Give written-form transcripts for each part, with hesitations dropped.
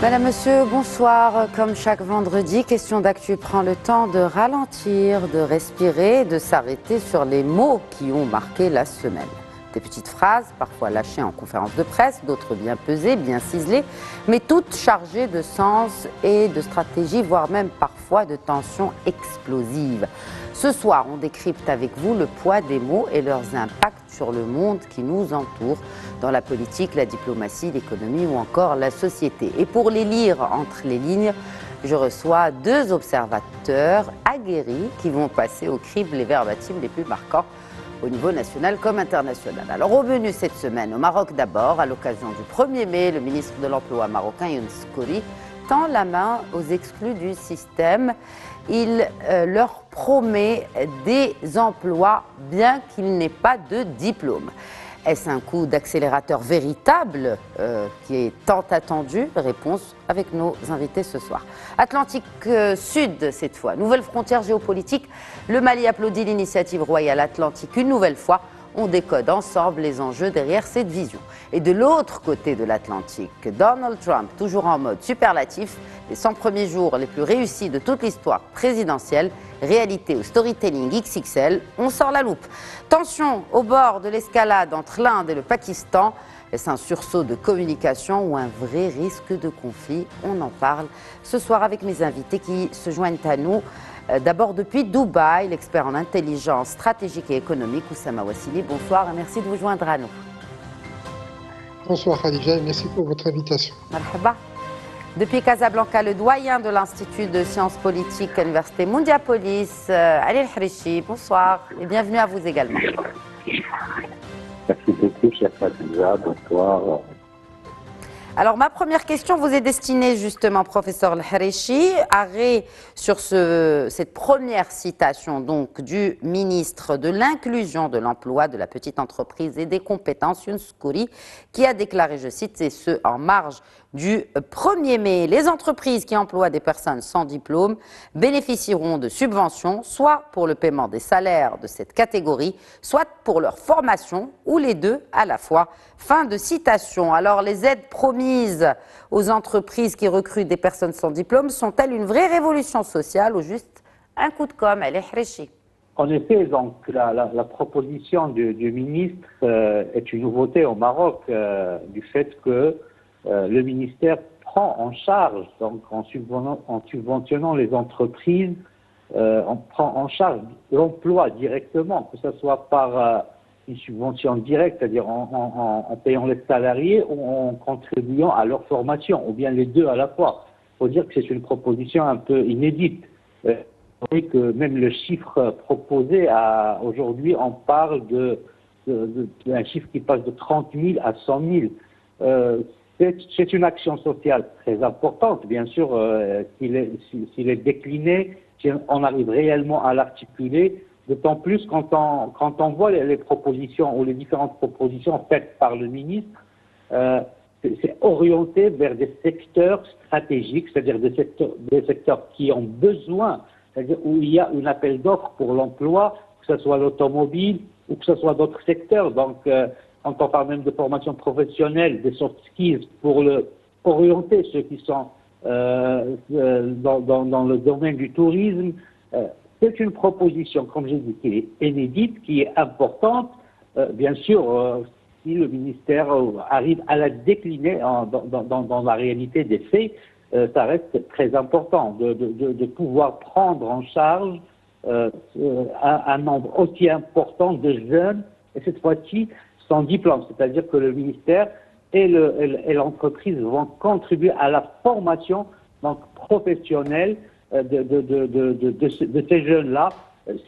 Madame, Monsieur, bonsoir. Comme chaque vendredi, Question d'actu prend le temps de ralentir, de respirer, de s'arrêter sur les mots qui ont marqué la semaine. Des petites phrases, parfois lâchées en conférence de presse, d'autres bien pesées, bien ciselées, mais toutes chargées de sens et de stratégie, voire même parfois de tensions explosives. Ce soir, on décrypte avec vous le poids des mots et leurs impacts sur le monde qui nous entoure, dans la politique, la diplomatie, l'économie ou encore la société. Et pour les lire entre les lignes, je reçois deux observateurs aguerris qui vont passer au crible les verbatims les plus marquants au niveau national comme international. Alors au menu cette semaine, au Maroc d'abord, à l'occasion du 1er mai, le ministre de l'Emploi marocain, Younes Skouri, tend la main aux exclus du système. Il leur promet des emplois bien qu'il n'ait pas de diplôme. Est-ce un coup d'accélérateur véritable qui est tant attendu? Réponse avec nos invités ce soir. Atlantique Sud cette fois, nouvelle frontière géopolitique. Le Mali applaudit l'initiative royale atlantique une nouvelle fois. On décode ensemble les enjeux derrière cette vision. Et de l'autre côté de l'Atlantique, Donald Trump, toujours en mode superlatif, les 100 premiers jours les plus réussis de toute l'histoire présidentielle, réalité ou storytelling XXL, on sort la loupe. Tension au bord de l'escalade entre l'Inde et le Pakistan. Est-ce un sursaut de communication ou un vrai risque de conflit? On en parle ce soir avec mes invités qui se joignent à nous. D'abord depuis Dubaï, l'expert en intelligence stratégique et économique, Oussama Wassili. Bonsoir et merci de vous joindre à nous. Bonsoir Khadija et merci pour votre invitation. Marhaba. Depuis Casablanca, le doyen de l'Institut de sciences politiques à l'Université Mundiapolis, Ali El-Harichi. Bonsoir et bienvenue à vous également. Merci beaucoup, chère Khadija. Bonsoir. Alors, ma première question vous est destinée justement, professeur El-Harichi. Arrêt sur cette première citation donc, du ministre de l'Inclusion, de l'Emploi, de la Petite Entreprise et des Compétences, Younes Skouri, qui a déclaré, je cite, et ce en marge du 1er mai, les entreprises qui emploient des personnes sans diplôme bénéficieront de subventions, soit pour le paiement des salaires de cette catégorie, soit pour leur formation, ou les deux à la fois. Fin de citation. Alors, les aides promises aux entreprises qui recrutent des personnes sans diplôme sont-elles une vraie révolution sociale ou juste un coup de com'? Elle est Harichi. En effet, donc, la proposition du ministre est une nouveauté au Maroc du fait que le ministère prend en charge, donc en subventionnant les entreprises, on prend en charge l'emploi directement, que ce soit par une subvention directe, c'est-à-dire en payant les salariés ou en contribuant à leur formation, ou bien les deux à la fois. Il faut dire que c'est une proposition un peu inédite. Vous voyez que même le chiffre proposé aujourd'hui, on parle d'un chiffre qui passe de 30 000 à 100 000. C'est une action sociale très importante, bien sûr, s'il est décliné, si on arrive réellement à l'articuler, d'autant plus quand on voit les propositions ou les différentes propositions faites par le ministre, c'est orienté vers des secteurs stratégiques, c'est-à-dire des secteurs qui ont besoin, c'est-à-dire où il y a un appel d'offres pour l'emploi, que ce soit l'automobile ou que ce soit d'autres secteurs. Donc, quand on parle même de formation professionnelle, des soft skills, pour orienter ceux qui sont dans le domaine du tourisme, c'est une proposition, comme j'ai dit, qui est inédite, qui est importante. Bien sûr, si le ministère arrive à la décliner dans la réalité des faits, ça reste très important de pouvoir prendre en charge un nombre aussi important de jeunes, et cette fois-ci sans diplôme. C'est-à-dire que le ministère et l'entreprise vont contribuer à la formation donc, professionnelle de ces jeunes-là,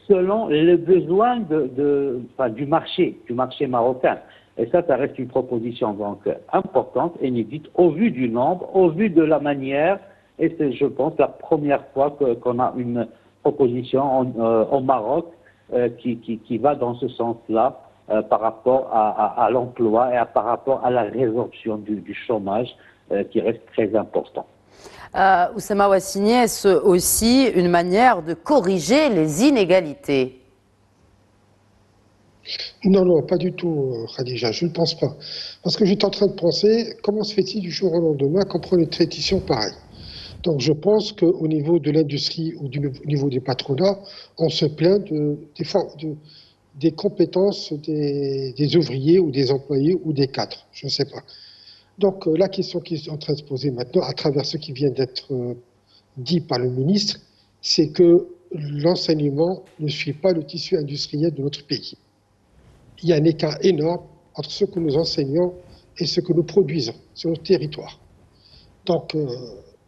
selon les besoins du marché marocain. Et ça reste une proposition donc importante, inédite, au vu du nombre, au vu de la manière, et c'est, je pense, la première fois qu'on a une proposition au Maroc qui va dans ce sens-là, par rapport à l'emploi et par rapport à la résorption du chômage qui reste très important. Oussama Wassini, est-ce aussi une manière de corriger les inégalités? Non, non, pas du tout, Khadija, je ne pense pas. Parce que j'étais en train de penser, comment se fait-il du jour au lendemain qu'on prend une tradition pareille? Donc je pense qu'au niveau de l'industrie ou au niveau des patronats, on se plaint des compétences des ouvriers ou des employés ou des cadres, je ne sais pas. Donc la question qui est en train de se poser maintenant, à travers ce qui vient d'être dit par le ministre, c'est que l'enseignement ne suit pas le tissu industriel de notre pays. Il y a un écart énorme entre ce que nous enseignons et ce que nous produisons sur notre territoire. Donc,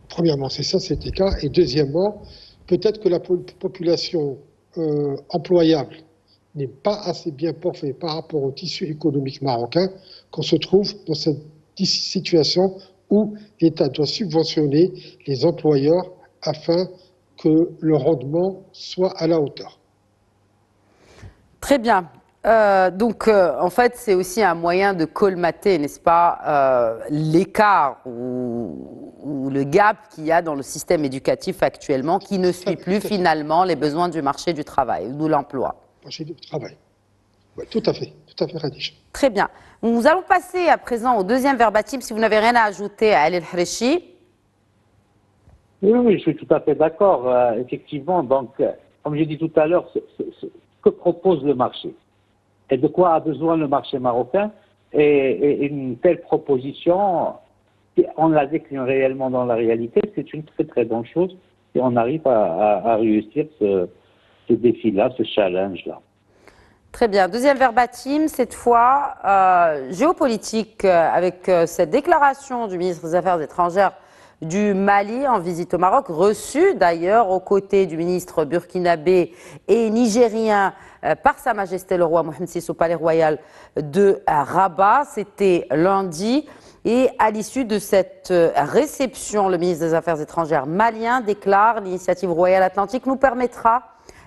premièrement, c'est ça cet écart. Et deuxièmement, peut-être que la population employable n'est pas assez bien portée par rapport au tissu économique marocain, qu'on se trouve dans cette situation où l'État doit subventionner les employeurs afin que le rendement soit à la hauteur. Très bien. En fait, c'est aussi un moyen de colmater, n'est-ce pas, l'écart ou le gap qu'il y a dans le système éducatif actuellement, qui ne suit plus finalement les besoins du marché du travail ou de l'emploi. Marché du travail. Oui, tout à fait, Khadija. Très bien. Nous allons passer à présent au deuxième verbatim, si vous n'avez rien à ajouter à Ali El-Harichi. Oui, je suis tout à fait d'accord. Effectivement, donc, comme j'ai dit tout à l'heure, ce que propose le marché et de quoi a besoin le marché marocain, et une telle proposition, si on la décline réellement dans la réalité, c'est une très très bonne chose et on arrive à réussir ce défi-là, ce challenge-là. Très bien. Deuxième verbatim, cette fois géopolitique, avec cette déclaration du ministre des Affaires étrangères du Mali en visite au Maroc, reçu d'ailleurs aux côtés du ministre burkinabé et nigérien par Sa Majesté le roi Mohamed VI au palais royal de Rabat. C'était lundi. Et à l'issue de cette réception, le ministre des Affaires étrangères malien déclare: l'initiative royale atlantique nous permettra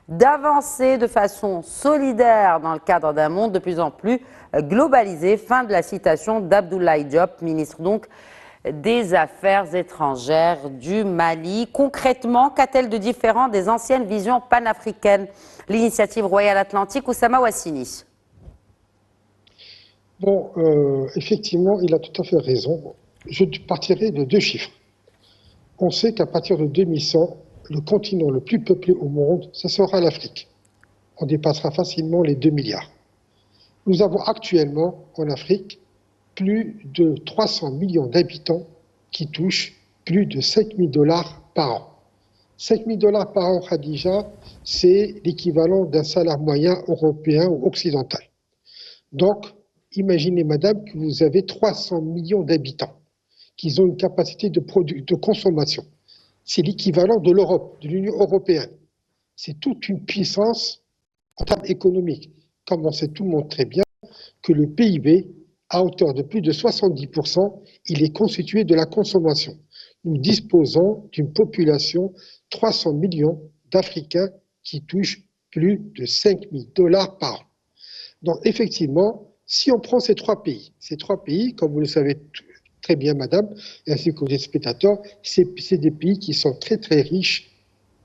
d'avancer de façon solidaire dans le cadre d'un monde de plus en plus globalisé. Fin de la citation d'Abdoulaye Diop, ministre donc des Affaires étrangères du Mali. Concrètement, qu'a-t-elle de différent des anciennes visions panafricaines, l'initiative royale atlantique, Oussama Wassini? Bon, effectivement, il a tout à fait raison. Je partirai de deux chiffres. On sait qu'à partir de 2100, le continent le plus peuplé au monde, ce sera l'Afrique. On dépassera facilement les 2 milliards. Nous avons actuellement en Afrique plus de 300 millions d'habitants qui touchent plus de 5 000 $ par an. 5 000 $ par an, Khadija, c'est l'équivalent d'un salaire moyen européen ou occidental. Donc, imaginez, madame, que vous avez 300 millions d'habitants qui ont une capacité de consommation. C'est l'équivalent de l'Europe, de l'Union européenne. C'est toute une puissance en termes économiques. Comme on sait tout le monde très bien que le PIB, à hauteur de plus de 70%, il est constitué de la consommation. Nous disposons d'une population, 300 millions d'Africains qui touchent plus de 5 000 $ par an. Donc effectivement, si on prend ces trois pays, comme vous le savez très bien, madame, ainsi que les spectateurs, c'est des pays qui sont très très riches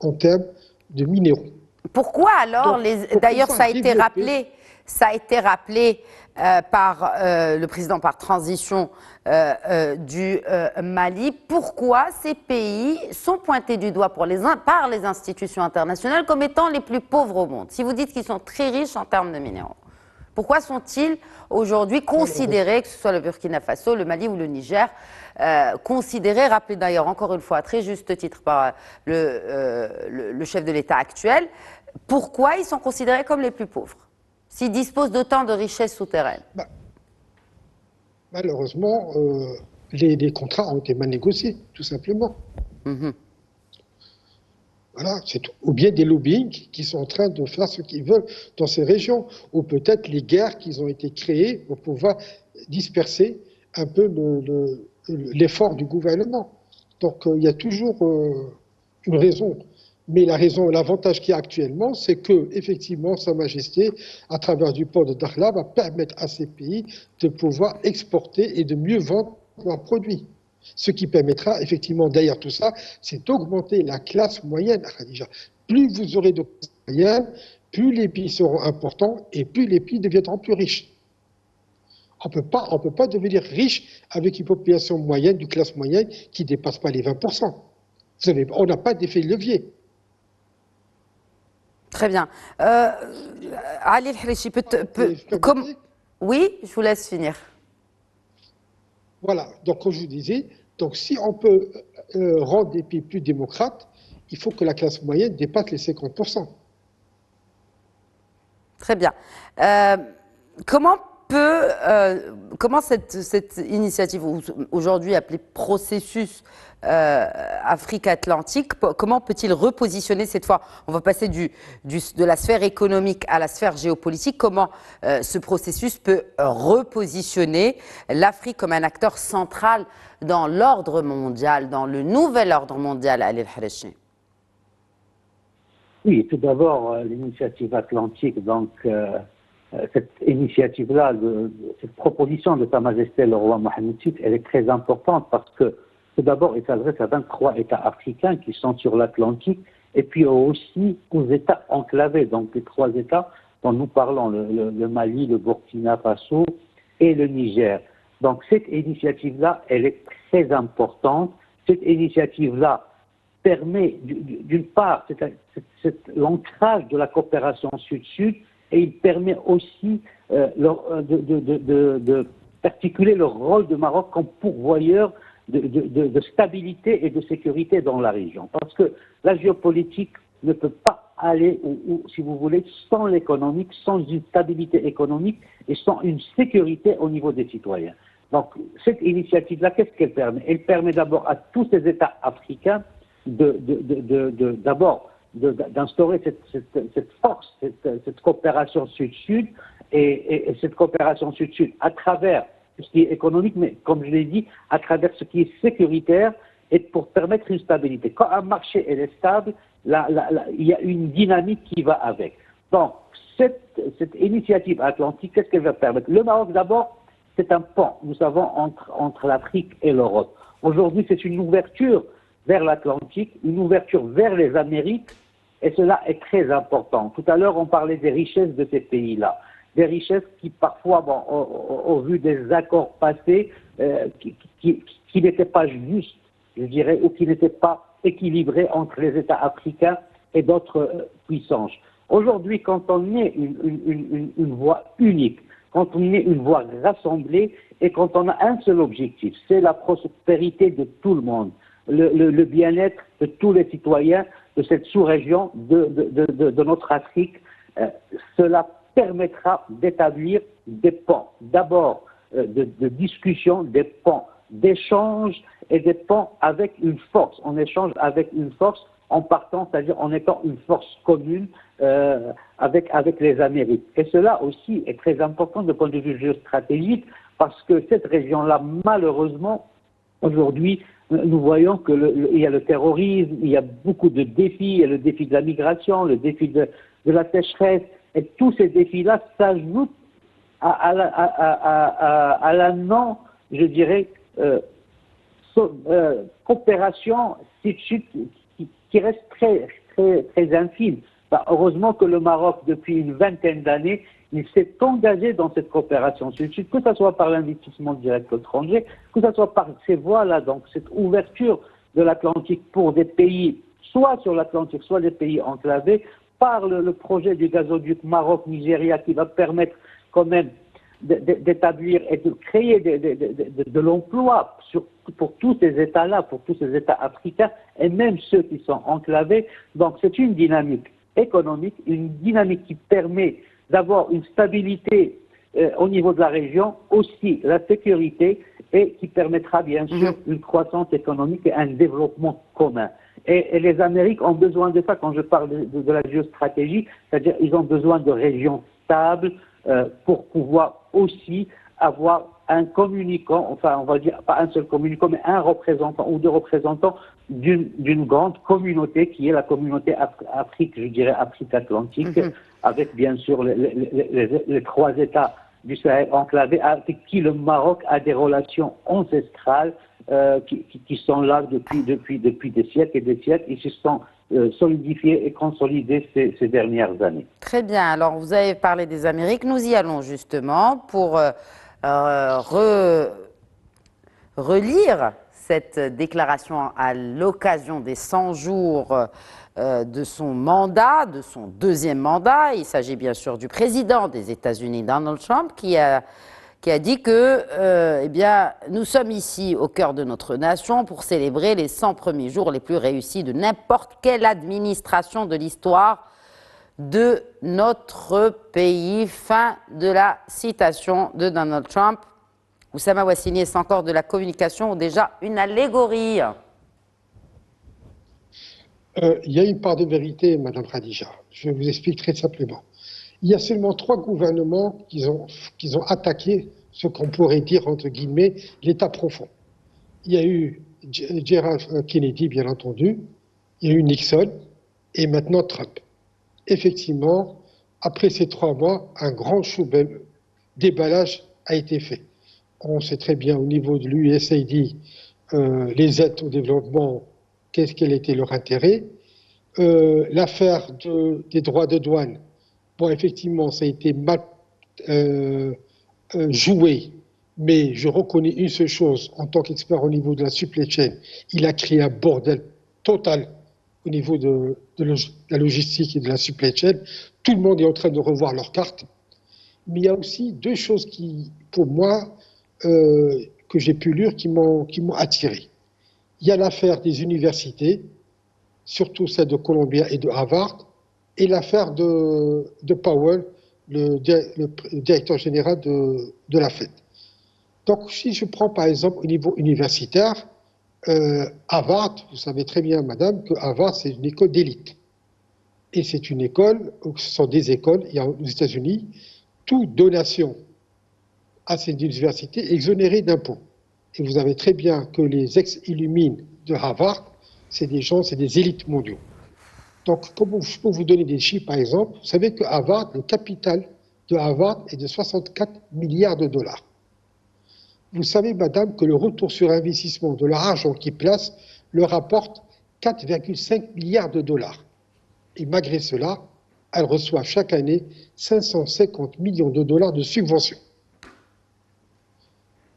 en termes de minéraux. Pourquoi alors, d'ailleurs ça a été rappelé par le président par transition du Mali, pourquoi ces pays sont pointés du doigt par les institutions internationales comme étant les plus pauvres au monde? Si vous dites qu'ils sont très riches en termes de minéraux, pourquoi sont-ils aujourd'hui considérés, que ce soit le Burkina Faso, le Mali ou le Niger, considérés, rappelés d'ailleurs encore une fois à très juste titre par le chef de l'État actuel, pourquoi ils sont considérés comme les plus pauvres s'ils disposent d'autant de richesses souterraines? Malheureusement, les contrats ont été mal négociés, tout simplement. Voilà, c'est tout. Ou bien des lobbying qui sont en train de faire ce qu'ils veulent dans ces régions, ou peut-être les guerres qui ont été créées pour pouvoir disperser un peu l'effort du gouvernement. Donc il y a toujours une raison. Mais l'avantage qu'il y a actuellement, c'est que effectivement, Sa Majesté, à travers du port de Dakhla, va permettre à ces pays de pouvoir exporter et de mieux vendre leurs produits. Ce qui permettra effectivement, derrière tout ça, c'est d'augmenter la classe moyenne, Khadija. Plus vous aurez de classe moyenne, plus les pays seront importants et plus les pays deviendront plus riches. On ne peut pas devenir riche avec une population moyenne, d'une classe moyenne qui ne dépasse pas les 20%. Vous savez, on n'a pas d'effet de levier. Très bien. Ali El-Harichi, oui, je vous laisse finir. Voilà, donc comme je vous disais, donc si on peut rendre des pays plus démocrates, il faut que la classe moyenne dépasse les 50%. Très bien. Comment cette initiative, aujourd'hui appelée processus Afrique-Atlantique, comment peut-il repositionner cette fois? On va passer de la sphère économique à la sphère géopolitique. Comment ce processus peut repositionner l'Afrique comme un acteur central dans l'ordre mondial, dans le nouvel ordre mondial, Ali El-Harichi? Oui, tout d'abord, l'initiative atlantique, donc cette initiative-là, cette proposition de Sa Majesté le roi Mohammed VI, elle est très importante parce que, tout d'abord, elle s'adresse à 23 États africains qui sont sur l'Atlantique et puis aussi aux États enclavés, donc les 3 États dont nous parlons, le Mali, le Burkina Faso et le Niger. Donc cette initiative-là, elle est très importante. Cette initiative-là permet, d'une part, l'ancrage de la coopération sud-sud, et il permet aussi d'articuler le rôle du Maroc comme pourvoyeur de stabilité et de sécurité dans la région. Parce que la géopolitique ne peut pas aller, si vous voulez, sans l'économique, sans une stabilité économique et sans une sécurité au niveau des citoyens. Donc, cette initiative-là, qu'est-ce qu'elle permet? Elle permet d'abord à tous ces États africains d'abord d'instaurer cette force, cette coopération sud-sud, et cette coopération sud-sud à travers ce qui est économique, mais comme je l'ai dit, à travers ce qui est sécuritaire, et pour permettre une stabilité. Quand un marché est stable, il y a une dynamique qui va avec. Donc, cette initiative atlantique, qu'est-ce qu'elle va permettre? Le Maroc, d'abord, c'est un pont, nous savons, entre l'Afrique et l'Europe. Aujourd'hui, c'est une ouverture vers l'Atlantique, une ouverture vers les Amériques, et cela est très important. Tout à l'heure, on parlait des richesses de ces pays-là, des richesses qui parfois, au vu des accords passés, qui n'étaient pas justes, je dirais, ou qui n'étaient pas équilibrés entre les États africains et d'autres puissances. Aujourd'hui, quand on est une voie unique, quand on est une voie rassemblée, et quand on a un seul objectif, c'est la prospérité de tout le monde, le bien-être de tous les citoyens de cette sous-région de notre Afrique, cela permettra d'établir des ponts, d'abord de discussion, des ponts d'échange et des ponts avec une force. On échange avec une force en partant, c'est-à-dire en étant une force commune avec les Amériques. Et cela aussi est très important de point de vue géostratégique parce que cette région-là, malheureusement, aujourd'hui, nous voyons qu'il y a le terrorisme, il y a beaucoup de défis, il y a le défi de la migration, le défi de la sécheresse, et tous ces défis-là s'ajoutent à la non, je dirais, coopération qui reste très, très, très infime. Heureusement que le Maroc, depuis une vingtaine d'années, il s'est engagé dans cette coopération sud-sud, que ce soit par l'investissement direct étranger, que ce soit par ces voies-là, donc cette ouverture de l'Atlantique pour des pays, soit sur l'Atlantique, soit des pays enclavés, par le projet du gazoduc Maroc-Nigeria qui va permettre quand même d'établir et de créer de l'emploi pour tous ces États-là, pour tous ces États africains, et même ceux qui sont enclavés. Donc c'est une dynamique économique, une dynamique qui permet d'avoir une stabilité au niveau de la région, aussi la sécurité, et qui permettra bien sûr une croissance économique et un développement commun. Et les Amériques ont besoin de ça quand je parle de la géostratégie, c'est-à-dire ils ont besoin de régions stables pour pouvoir aussi avoir un communicant, enfin on va dire pas un seul communicant, mais un représentant ou deux représentants d'une grande communauté qui est la communauté Afrique, je dirais Afrique-Atlantique, avec bien sûr les 3 États du Sahel enclavés, avec qui le Maroc a des relations ancestrales, qui sont là depuis des siècles et des siècles. Ils se sont solidifiés et consolidés ces dernières années. Très bien. Alors, vous avez parlé des Amériques. Nous y allons justement pour relire cette déclaration à l'occasion des 100 jours de son mandat, de son deuxième mandat. Il s'agit bien sûr du président des États-Unis, Donald Trump, qui a dit que eh bien, nous sommes ici au cœur de notre nation pour célébrer les 100 premiers jours les plus réussis de n'importe quelle administration de l'histoire de notre pays. Fin de la citation de Donald Trump. Oussama Ouassini, est-ce encore de la communication ou déjà une allégorie? Il y a une part de vérité, Madame Khadija. Je vous explique très simplement. Il y a seulement 3 gouvernements qui ont attaqué ce qu'on pourrait dire, entre guillemets, l'État profond. Il y a eu Gerald Kennedy, bien entendu, il y a eu Nixon, et maintenant Trump. Effectivement, après ces 3 mois, un grand déballage a été fait. On sait très bien au niveau de l'USAID, les aides au développement, quel était leur intérêt. L'affaire des droits de douane, bon, effectivement, ça a été mal joué, mais je reconnais une seule chose, en tant qu'expert au niveau de la supply chain, il a créé un bordel total au niveau de la logistique et de la supply chain. Tout le monde est en train de revoir leurs cartes. Mais il y a aussi 2 choses qui, pour moi, que j'ai pu lire, qui m'ont attiré. Il y a l'affaire des universités, surtout celle de Columbia et de Harvard, et l'affaire de Powell, le directeur général de la Fed. Donc, si je prends par exemple au niveau universitaire, Harvard, vous savez très bien, madame, que Harvard, c'est une école d'élite. Et c'est une école, ce sont des écoles, il y a aux États-Unis, toute donation à cette université est exonérée d'impôts. Et vous savez très bien que les ex-illumines de Harvard, c'est des élites mondiaux. Donc, je peux vous donner des chiffres, par exemple. Vous savez que Harvard, le capital de Harvard est de 64 milliards de dollars. Vous savez, madame, que le retour sur investissement de leur argent qu'ils placent leur rapporte 4,5 milliards de dollars. Et malgré cela, elles reçoivent chaque année 550 millions de dollars de subventions.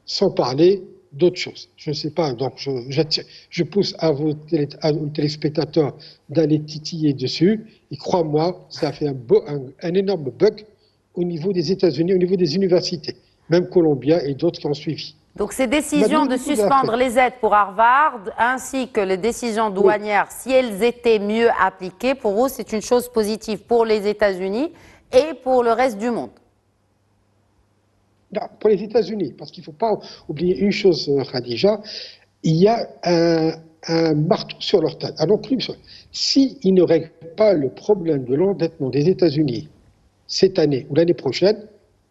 Sans parler d'autres choses. Je ne sais pas, donc je pousse à vos téléspectateurs d'aller titiller dessus. Et crois-moi, ça a fait un énorme bug au niveau des États-Unis, au niveau des universités, même Columbia et d'autres qui ont suivi. Donc ces décisions de suspendre les aides pour Harvard, ainsi que les décisions douanières, si elles étaient mieux appliquées, pour vous, c'est une chose positive pour les États-Unis et pour le reste du monde? Non, pour les États-Unis, parce qu'il ne faut pas oublier une chose, Khadija, il y a un marteau sur leur tête. Alors, s'ils ne règlent pas le problème de l'endettement des États-Unis cette année ou l'année prochaine,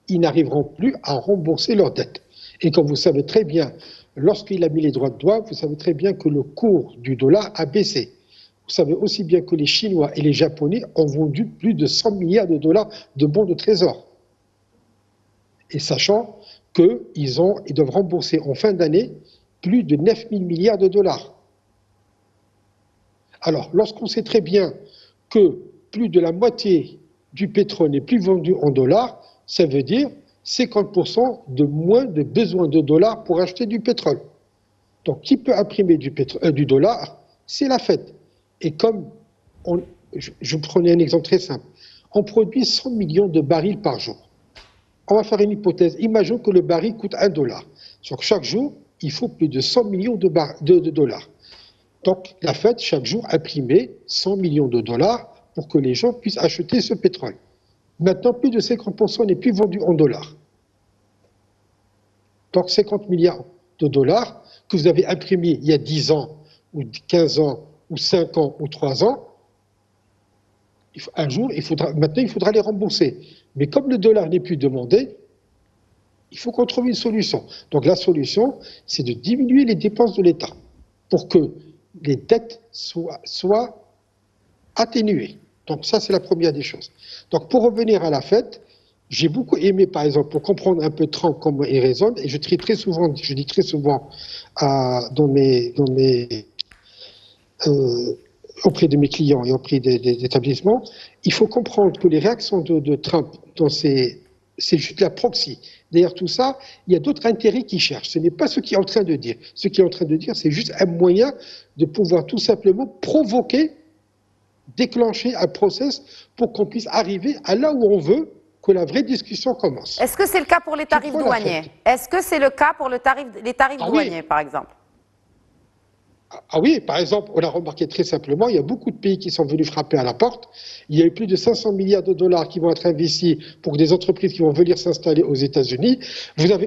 ils n'arriveront plus à rembourser leurs dettes. Et comme vous savez très bien, lorsqu'il a mis les droits de douane, vous savez très bien que le cours du dollar a baissé. Vous savez aussi bien que les Chinois et les Japonais ont vendu plus de 100 milliards de dollars de bons de trésor. Et sachant qu'ils doivent rembourser en fin d'année plus de 9 000 milliards de dollars. Alors, lorsqu'on sait très bien que plus de la moitié du pétrole n'est plus vendu en dollars, ça veut dire 50% de moins de besoin de dollars pour acheter du pétrole. Donc, qui peut imprimer du dollar? C'est la Fed. Et comme, je prenais un exemple très simple, on produit 100 millions de barils par jour. On va faire une hypothèse. Imaginons que le baril coûte $1. Donc, chaque jour, il faut plus de 100 millions de dollars. Donc, la Fed, chaque jour, imprimait 100 millions de dollars pour que les gens puissent acheter ce pétrole. Maintenant, plus de 50% n'est plus vendu en dollars. Donc, 50 milliards de dollars que vous avez imprimés il y a 10 ans, ou 15 ans, ou 5 ans, ou 3 ans, un jour, maintenant, il faudra les rembourser. Mais comme le dollar n'est plus demandé, il faut qu'on trouve une solution. Donc, la solution, c'est de diminuer les dépenses de l'État pour que les dettes soient atténuées. Donc, ça, c'est la première des choses. Donc, pour revenir à la Fed, J'ai beaucoup aimé, par exemple, pour comprendre un peu Trump, comment il raisonne, et je dis très souvent auprès de mes clients et auprès des établissements, il faut comprendre que les réactions de Trump, c'est juste la proxy. Derrière tout ça, il y a d'autres intérêts qu'il cherche. Ce n'est pas ce qu'il est en train de dire. Ce qu'il est en train de dire, c'est juste un moyen de pouvoir tout simplement provoquer, déclencher un process pour qu'on puisse arriver à là où on veut que la vraie discussion commence. Est-ce que c'est le cas pour les tarifs douaniers? Est-ce que c'est le cas pour les tarifs douaniers, par exemple? Ah oui, par exemple, on a remarqué très simplement, il y a beaucoup de pays qui sont venus frapper à la porte. Il y a eu plus de 500 milliards de dollars qui vont être investis pour des entreprises qui vont venir s'installer aux États-Unis. Vous avez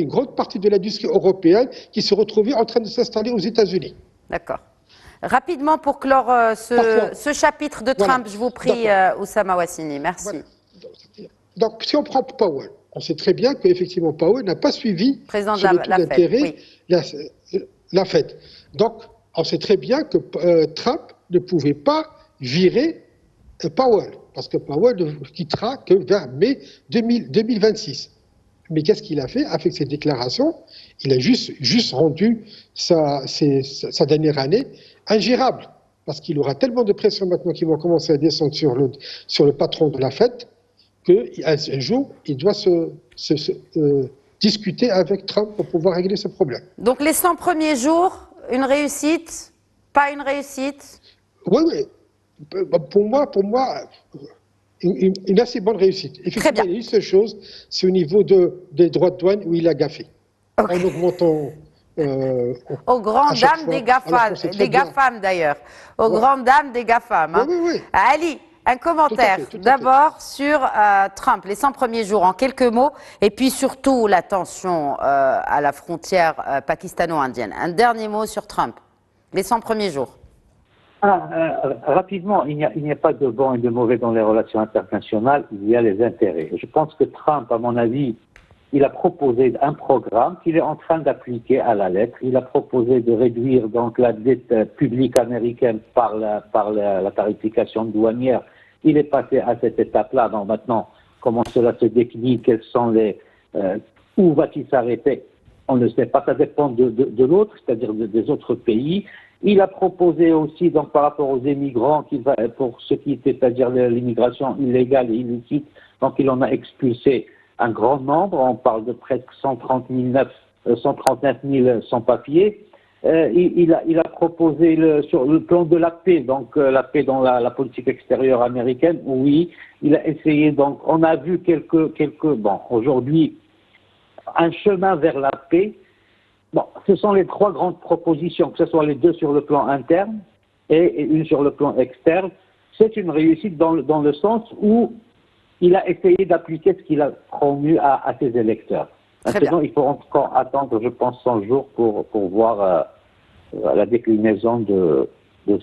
une grande partie de l'industrie européenne qui se retrouvait en train de s'installer aux États-Unis. D'accord. Rapidement, pour clore ce chapitre de Trump, je vous prie, Oussama Wassini. Merci. Voilà. Donc, si on prend Powell, on sait très bien qu'effectivement Powell n'a pas suivi président sur le taux d'intérêt la Fed. Donc, on sait très bien que Trump ne pouvait pas virer Powell, parce que Powell ne quittera que vers mai 2026. Mais qu'est-ce qu'il a fait avec ses déclarations? Il a juste rendu sa dernière année ingérable, parce qu'il aura tellement de pression maintenant qu'ils vont commencer à descendre sur le patron de la Fed, qu'un jour, il doit discuter avec Trump pour pouvoir régler ce problème. Donc les 100 premiers jours, une réussite, pas une réussite? Oui. Pour moi, une assez bonne réussite. Effectivement, il y a une seule chose, c'est au niveau des droits de douane où il a gaffé. Okay. En augmentant... aux grandes dames des GAFAM d'ailleurs. Aux grandes dames des GAFAM. Hein. Oui. Ali, un commentaire d'abord sur Trump, les 100 premiers jours en quelques mots, et puis surtout la tension à la frontière pakistano-indienne. Un dernier mot sur Trump, les 100 premiers jours. Rapidement, il n'y a pas de bon et de mauvais dans les relations internationales, il y a les intérêts. Je pense que Trump, à mon avis, il a proposé un programme qu'il est en train d'appliquer à la lettre. Il a proposé de réduire donc la dette publique américaine par la tarification douanière. Il est passé à cette étape-là. Donc maintenant, comment cela se décline, quels sont où va-t-il s'arrêter? On ne sait pas. Ça dépend de l'autre, c'est-à-dire des autres pays. Il a proposé aussi, donc par rapport aux émigrants, pour ce qui était, c'est-à-dire l'immigration illégale et illicite, donc il en a expulsé un grand nombre, on parle de presque 139 000 sans-papiers. Il a proposé sur le plan de la paix, donc la paix dans la politique extérieure américaine, oui, il a essayé, donc on a vu aujourd'hui, un chemin vers la paix. Bon, ce sont les trois grandes propositions, que ce soit les deux sur le plan interne et une sur le plan externe. C'est une réussite dans le sens où il a essayé d'appliquer ce qu'il a promu à ses électeurs. Maintenant, il faut encore attendre, je pense, 100 jours pour voir la déclinaison de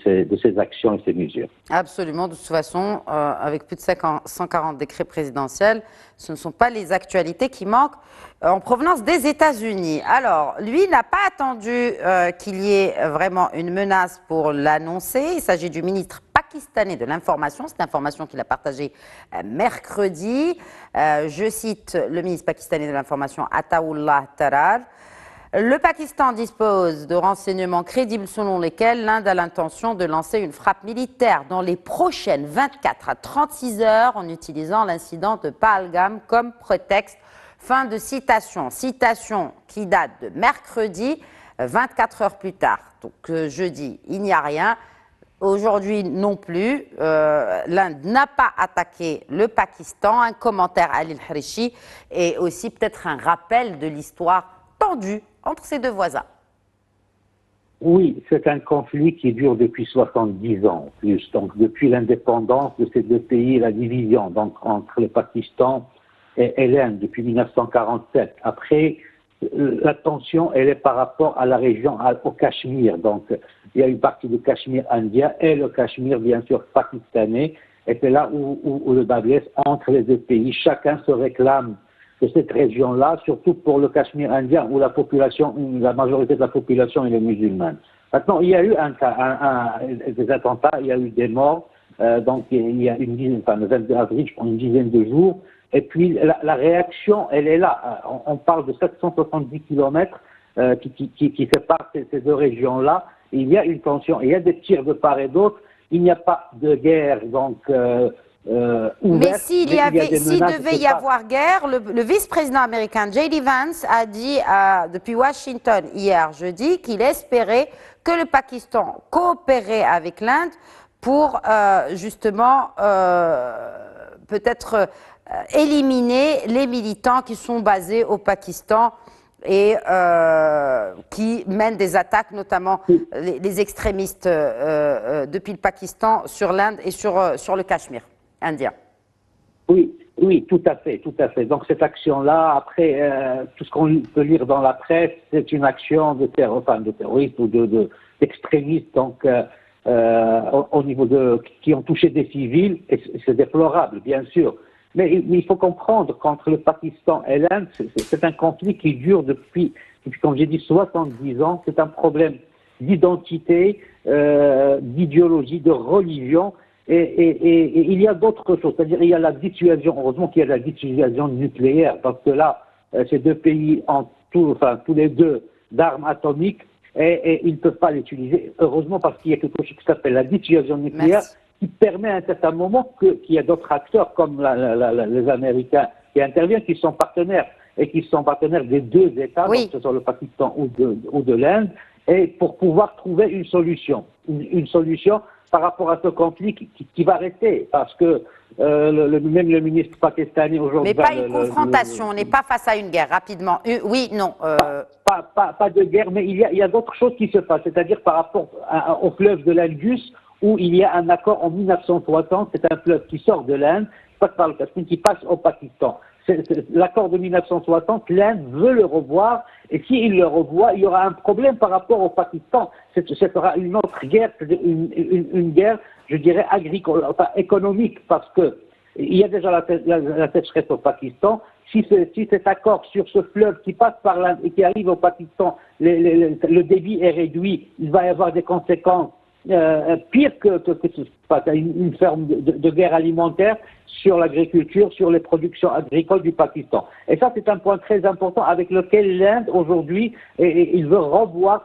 ces actions et ces mesures. Absolument. De toute façon, avec plus de 140 décrets présidentiels, ce ne sont pas les actualités qui manquent en provenance des États-Unis. Alors, lui n'a pas attendu qu'il y ait vraiment une menace pour l'annoncer. Il s'agit du ministre pakistanais de l'information. C'est l'information qu'il a partagée mercredi. Je cite le ministre pakistanais de l'information, Ataullah Tarar. Le Pakistan dispose de renseignements crédibles selon lesquels l'Inde a l'intention de lancer une frappe militaire dans les prochaines 24 à 36 heures en utilisant l'incident de Pahalgam comme prétexte. Fin de citation. Citation qui date de mercredi, 24 heures plus tard. Donc jeudi, il n'y a rien. Aujourd'hui non plus, l'Inde n'a pas attaqué le Pakistan. Un commentaire à Ali El-Harichi et aussi peut-être un rappel de l'histoire tendue entre ces deux voisins. Oui, c'est un conflit qui dure depuis 70 ans, plus. Donc, depuis l'indépendance de ces deux pays, la division donc, entre le Pakistan et l'Inde depuis 1947. Après, la tension, elle est par rapport à la région, au Cachemire. Donc, il y a une partie du Cachemire indien et le Cachemire, bien sûr, pakistanais. Et c'est là où le bât blesse entre les deux pays. Chacun se réclame de cette région-là, surtout pour le Cachemire indien où la majorité de la population est musulmane. Maintenant, il y a eu des attentats, il y a eu des morts, donc il y a le 22 avril, je pense une dizaine de jours, Et puis la réaction, elle est là. On parle de 770 kilomètres qui séparent ces deux régions-là. Il y a une tension, il y a des tirs de part et d'autre. Il n'y a pas de guerre donc ouverte. Mais s'il devait y avoir avoir guerre, le vice-président américain J.D. Vance a dit depuis Washington hier jeudi qu'il espérait que le Pakistan coopérait avec l'Inde pour justement peut-être éliminer les militants qui sont basés au Pakistan et qui mènent des attaques, notamment les extrémistes depuis le Pakistan sur l'Inde et sur le Cachemire indien. Oui, tout à fait. Donc cette action-là, après, tout ce qu'on peut lire dans la presse, c'est une action de terroristes ou d'extrémistes, donc au niveau qui ont touché des civils, et c'est déplorable, bien sûr. Mais il faut comprendre qu'entre le Pakistan et l'Inde, c'est un conflit qui dure depuis, comme j'ai dit, 70 ans. C'est un problème d'identité, d'idéologie, de religion. Et il y a d'autres choses. C'est-à-dire il y a la dissuasion. Heureusement qu'il y a la dissuasion nucléaire, parce que là, ces deux pays ont tous les deux d'armes atomiques et ils ne peuvent pas l'utiliser. Heureusement, parce qu'il y a quelque chose qui s'appelle la dissuasion nucléaire. Merci. Qui permet à un certain moment qu'il y a d'autres acteurs comme les Américains qui interviennent, qui sont partenaires et qui sont partenaires des deux États, donc que ce soit le Pakistan ou de l'Inde, et pour pouvoir trouver une solution par rapport à ce conflit qui va rester, parce que même le ministre pakistanais aujourd'hui... Mais pas une confrontation, on n'est pas face à une guerre, rapidement. Oui, non. Pas de guerre, mais il y a d'autres choses qui se passent, c'est-à-dire par rapport au fleuve de l'Indus, où il y a un accord en 1960, c'est un fleuve qui sort de l'Inde, qui passe par le Cachemire, qui passe au Pakistan. L'accord de 1960, l'Inde veut le revoir, et s'il le revoit, il y aura un problème par rapport au Pakistan. Ce sera une autre guerre, une guerre, je dirais, agricole, économique, parce que il y a déjà la sécheresse au Pakistan. Si cet accord sur ce fleuve qui passe par l'Inde et qui arrive au Pakistan, le débit est réduit, il va y avoir des conséquences pire que une forme de guerre alimentaire sur l'agriculture, sur les productions agricoles du Pakistan. Et ça, c'est un point très important avec lequel l'Inde, aujourd'hui, il veut revoir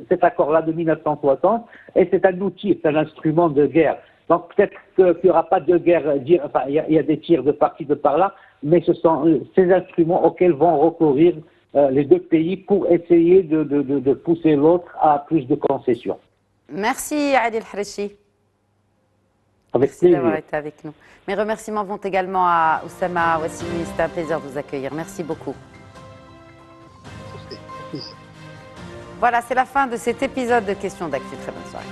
cet accord-là de 1960, et c'est un outil, c'est un instrument de guerre. Donc peut-être qu'il n'y aura pas de guerre, il y a des tirs de par-ci, de par-là, mais ce sont ces instruments auxquels vont recourir les deux pays pour essayer de pousser l'autre à plus de concessions. Merci Adil Harichi. Merci d'avoir été avec nous. Mes remerciements vont également à Oussama Wassimi. C'était un plaisir de vous accueillir. Merci beaucoup. Voilà, c'est la fin de cet épisode de Questions d'actu. Très bonne soirée.